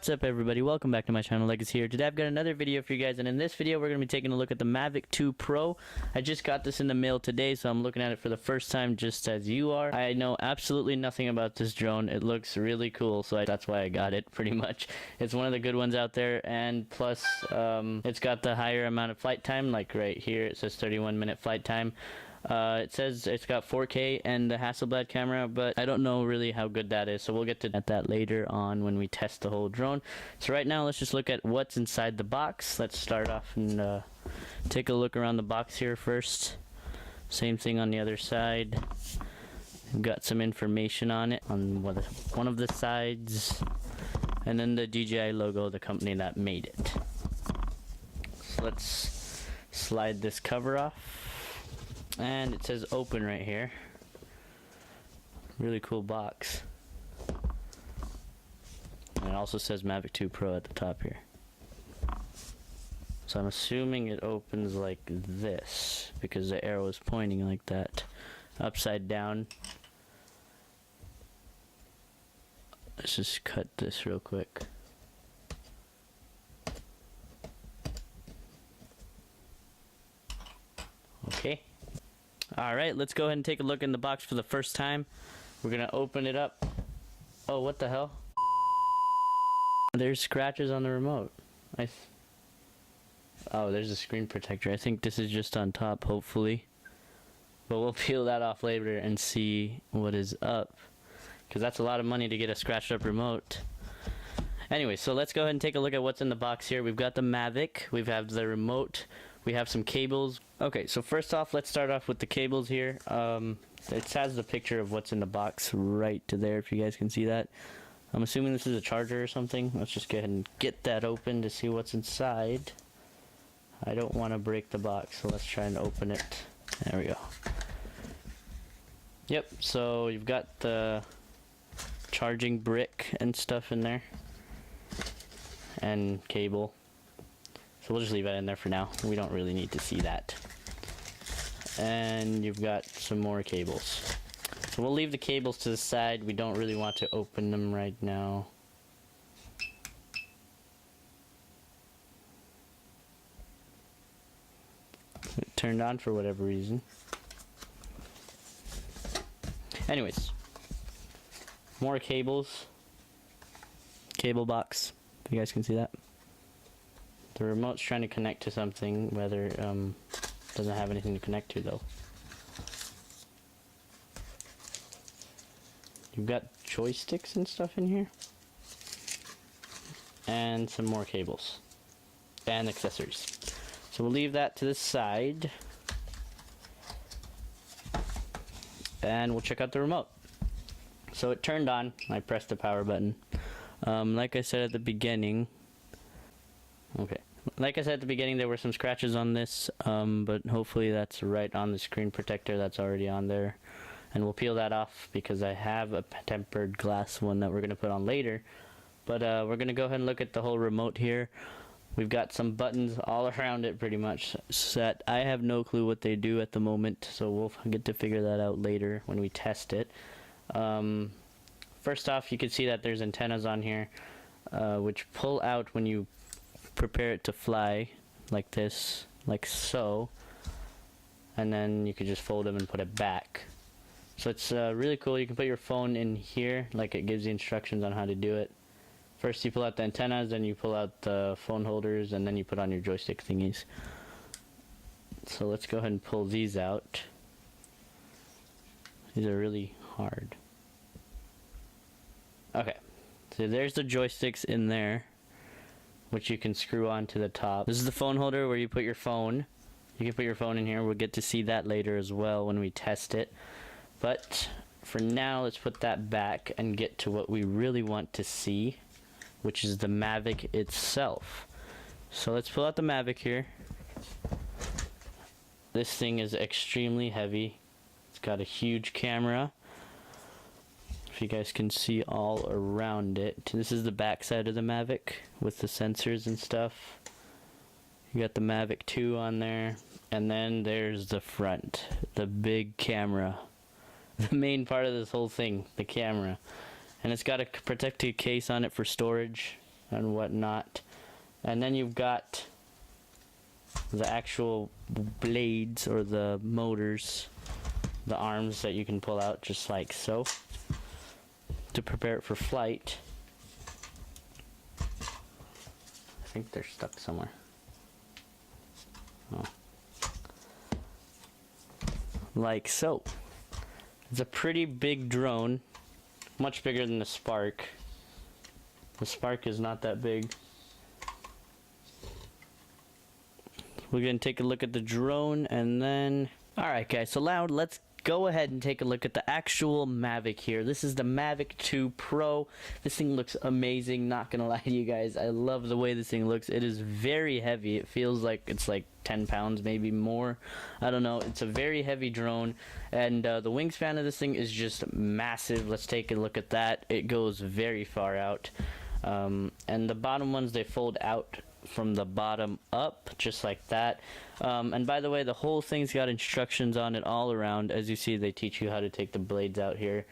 What's up everybody, welcome back to my channel. Legacy here. Today I've got another video for you guys, and in this video we're going to be taking a look at the Mavic 2 Pro. I just got this in the mail today, so I'm looking at it for the first time just as you are. I know absolutely nothing about this drone. It looks really cool, so that's why I got it pretty much. It's one of the good ones out there, and plus it's got the higher amount of flight time. Like right here it says 31-minute flight time. It says it's got 4K and the Hasselblad camera, but I don't know really how good that is, so we'll get to that later on when we test the whole drone. So right now let's just look at what's inside the box. Let's start off and take a look around the box here first. Same thing on the other side. We've got some information on it on one of the sides, and then the DJI logo, the company that made it. So let's slide this cover off. And it says open right here. Really cool box. And it also says Mavic 2 Pro at the top here. So I'm assuming it opens like this because the arrow is pointing like that. Upside down. Let's just cut this real quick. Okay. Alright, let's go ahead and take a look in the box for the first time. We're gonna open it up. Oh, what the hell? There's scratches on the remote. Oh, there's a screen protector. I think this is just on top, hopefully. But we'll peel that off later and see what is up, because that's a lot of money to get a scratched up remote. Anyway, so let's go ahead and take a look at what's in the box here. We've got the Mavic, we have the remote, we have some cables. Okay, so first off, let's start off with the cables here. It has the picture of what's in the box right to there, if you guys can see that. I'm assuming this is a charger or something. Let's just go ahead and get that open to see what's inside. I don't want to break the box, so let's try and open it. There we go. Yep, so you've got the charging brick and stuff in there. And cable. So we'll just leave that in there for now. We don't really need to see that. And you've got some more cables. So we'll leave the cables to the side. We don't really want to open them right now. It turned on for whatever reason. Anyways. More cables. Cable box. If you guys can see that. The remote's trying to connect to something, whether doesn't have anything to connect to though. You've got joysticks and stuff in here. And some more cables. And accessories. So we'll leave that to the side. And we'll check out the remote. So it turned on. I pressed the power button. Like I said at the beginning, there were some scratches on this, but hopefully that's right on the screen protector that's already on there. And we'll peel that off because I have a tempered glass one that we're going to put on later. But we're going to go ahead and look at the whole remote here. We've got some buttons all around it pretty much set. I have no clue what they do at the moment, so we'll get to figure that out later when we test it. First off, you can see that there's antennas on here, which pull out when you prepare it to fly, like this, like so, and then you could just fold them and put it back. So it's really cool. You can put your phone in here, like it gives you instructions on how to do it. First you pull out the antennas, then you pull out the phone holders, and then you put on your joystick thingies. So let's go ahead and pull these out. These are really hard. Okay, so there's the joysticks in there, which you can screw on to the top. This is the phone holder where you put your phone. You can put your phone in here. We'll get to see that later as well when we test it. But for now, let's put that back and get to what we really want to see, which is the Mavic itself. So let's pull out the Mavic here. This thing is extremely heavy. It's got a huge camera. If you guys can see all around it. This is the back side of the Mavic with the sensors and stuff. You got the Mavic 2 on there, and then there's the front, the big camera. The main part of this whole thing, the camera. And it's got a protective case on it for storage. and whatnot. And then you've got the actual blades, or the motors, the arms that you can pull out just like so to prepare it for flight. I think they're stuck somewhere. Oh. Like so. It's a pretty big drone, much bigger than the Spark. The Spark is not that big. We're going to take a look at the drone, and then... Alright guys, so now let's go ahead and take a look at the actual Mavic here. This is the Mavic 2 Pro. This thing looks amazing, not gonna lie to you guys. I love the way this thing looks. It is very heavy. It feels like it's like 10 pounds, maybe more. I don't know. It's a very heavy drone, and the wingspan of this thing is just massive. Let's take a look at that. It goes very far out. And the bottom ones, they fold out from the bottom up, just like that. And by the way, the whole thing's got instructions on it all around. As you see, they teach you how to take the blades out here.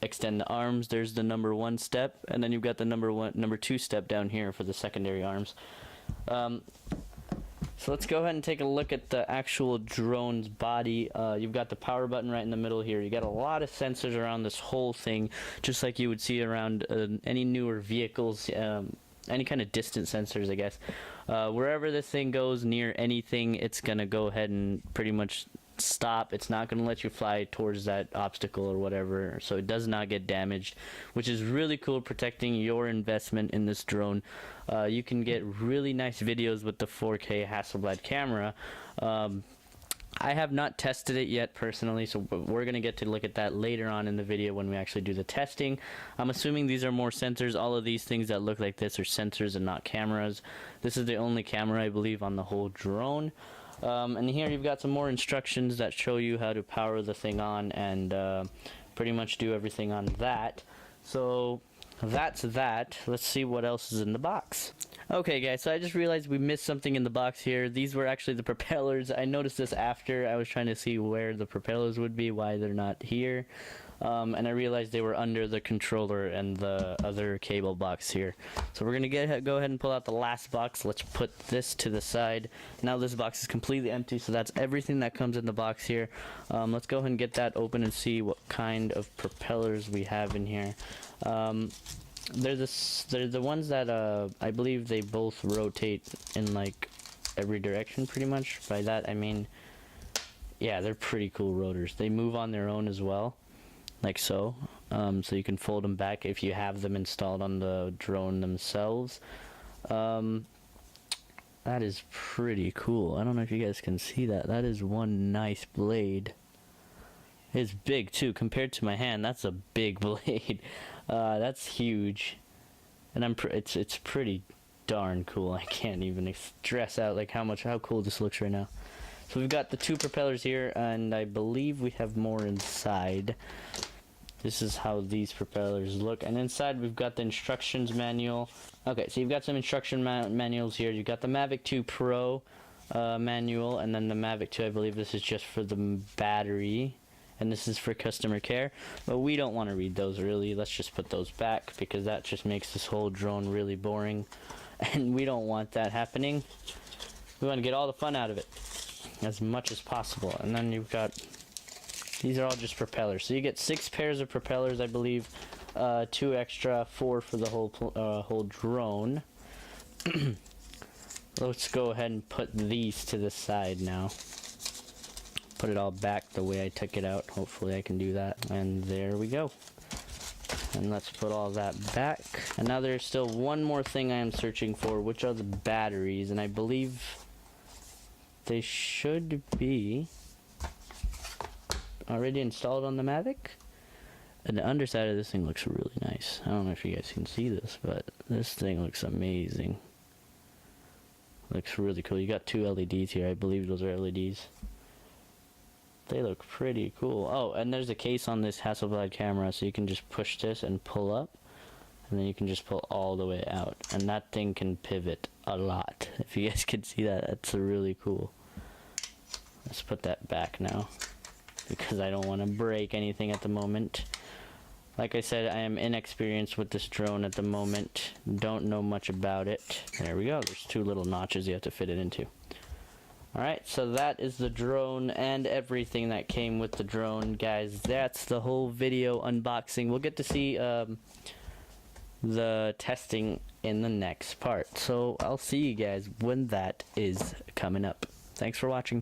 Extend the arms, there's the number 1 step, and then you've got the number 2 step down here for the secondary arms. So let's go ahead and take a look at the actual drone's body. You've got the power button right in the middle here. You got a lot of sensors around this whole thing, just like you would see around any newer vehicles. Any kind of distance sensors, I guess. Wherever this thing goes near anything, it's gonna go ahead and pretty much stop. It's not gonna let you fly towards that obstacle or whatever, so it does not get damaged, which is really cool, protecting your investment in this drone. You can get really nice videos with the 4K Hasselblad camera. I have not tested it yet personally, so we're going to get to look at that later on in the video when we actually do the testing. I'm assuming these are more sensors. All of these things that look like this are sensors and not cameras. This is the only camera, I believe, on the whole drone. And here you've got some more instructions that show you how to power the thing on and pretty much do everything on that. So that's that. Let's see what else is in the box. Okay guys, so I just realized we missed something in the box here. These were actually the propellers. I noticed this after I was trying to see where the propellers would be, why they're not here. And I realized they were under the controller and the other cable box here. So we're gonna go ahead and pull out the last box. Let's put this to the side. Now this box is completely empty, so that's everything that comes in the box here. Let's go ahead and get that open and see what kind of propellers we have in here. They're the ones that I believe they both rotate in like every direction pretty much. By that I mean, yeah, they're pretty cool rotors. They move on their own as well, like so. So you can fold them back if you have them installed on the drone themselves. That is pretty cool. I don't know if you guys can see that. That is one nice blade. It's big too compared to my hand. That's a big blade. That's huge, and it's pretty darn cool. I can't even stress out like how cool this looks right now. So we've got the 2 propellers here, and I believe we have more inside. This is how these propellers look, and inside we've got the instructions manual. Okay, so you've got some instruction manuals here. You've got the Mavic 2 Pro manual, and then the Mavic 2. I believe this is just for the battery. And this is for customer care, but we don't want to read those really. Let's just put those back because that just makes this whole drone really boring, and we don't want that happening. We want to get all the fun out of it as much as possible. And then you've got, these are all just propellers, so you get 6 pairs of propellers, I believe, 2 extra, 4 for the whole drone. Let's go ahead and put these to the side now. Put it all back the way I took it out. Hopefully I can do that. And there we go. And let's put all that back. And now there's still one more thing I am searching for, which are the batteries. And I believe they should be already installed on the Mavic. And the underside of this thing looks really nice. I don't know if you guys can see this, but this thing looks amazing. Looks really cool. You got 2 LEDs here. I believe those are LEDs. They look pretty cool. Oh, and there's a case on this Hasselblad camera, so you can just push this and pull up, and then you can just pull all the way out. And that thing can pivot a lot. If you guys can see that, that's really cool. Let's put that back now, because I don't want to break anything at the moment. Like I said, I am inexperienced with this drone at the moment. Don't know much about it. There we go. There's 2 little notches you have to fit it into. Alright, so that is the drone and everything that came with the drone, guys. That's the whole video unboxing. We'll get to see the testing in the next part. So I'll see you guys when that is coming up. Thanks for watching.